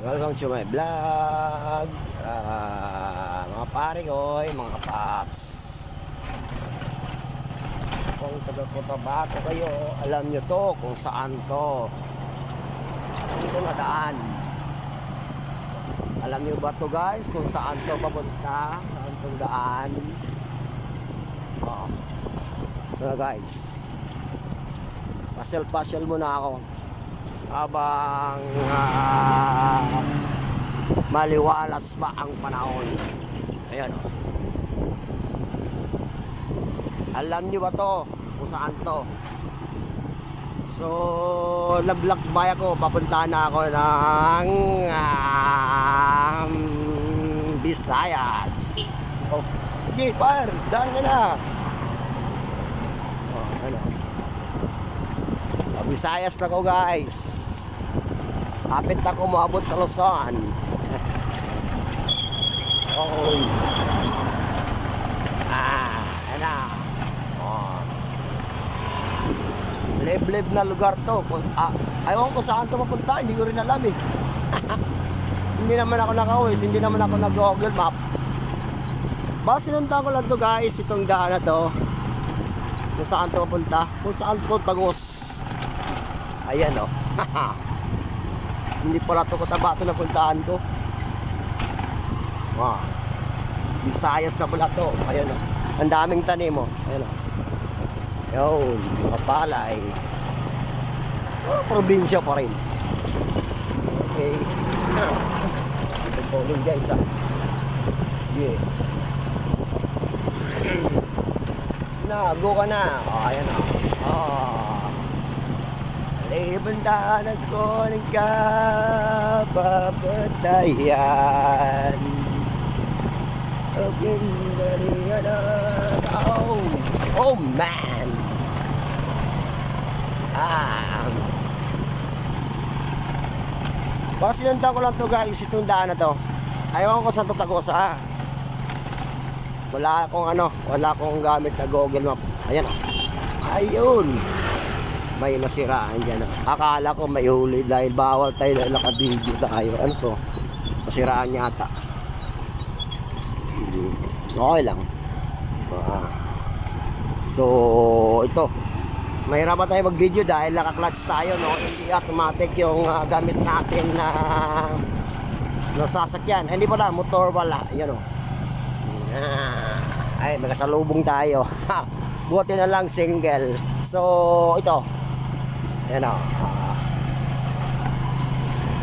Welcome to my vlog, mga pare ko, mga paps. Kung taga-Cotabato kayo, alam nyo to kung saan to. Ito na daan. Alam nyo ba to guys kung saan to papunta? Saan tong daan? Ito na guys. Pasyal-pasyal muna ako habang maliwalas pa ang panahon. Ayan o. Alam nyo ba to kung saan to? So naglakbay ako, papunta na ako ng Visayas. Oh, sige par, daan na na. Oh, ano, Visayas na ko guys. Kapit na ko maabot sa Luzon. Oh. Ano. Oh. Liblib na lugar to. Ayaw ko saan to mapunta, hindi ko rin alam eh. Hindi naman ako naka-uwis, hindi naman ako nag-Google Map. Baka sinunta ko lang to guys, itong daan na to. Kung saan to mapunta, kung saan to tagos. Ayan o. Hindi pala ito Cotabato na puntaan ko. Wow. Visayas na pala ito. Ayan o. Ang daming tanim o. Ayan o. Yun. Mga palay. Probinsya pa rin. Okay. Ito po rin guys ha. Yeah. Go ka na. Ayan o. Ibandahan ko ng kapapatayan. Oh man. Baka sinundan ko lang to guys, itong daan na to. Ayaw ko sa to tagosa. Wala akong gamit na Google Map. Ayan. Ayun. May nasiraan dyan. Akala ko may huli dahil bawal tayo na nakabidyo tayo. Ano to? Nasiraan yata. Okay lang. So, ito. Mahirap tayo mag-video dahil naka-clutch tayo, no? Hindi automatic yung gamit natin na sasakyan. Hindi pala, motor pala. Yan o. Ay, magkasalubong tayo. Buti na lang single. So, ito. Ayan o.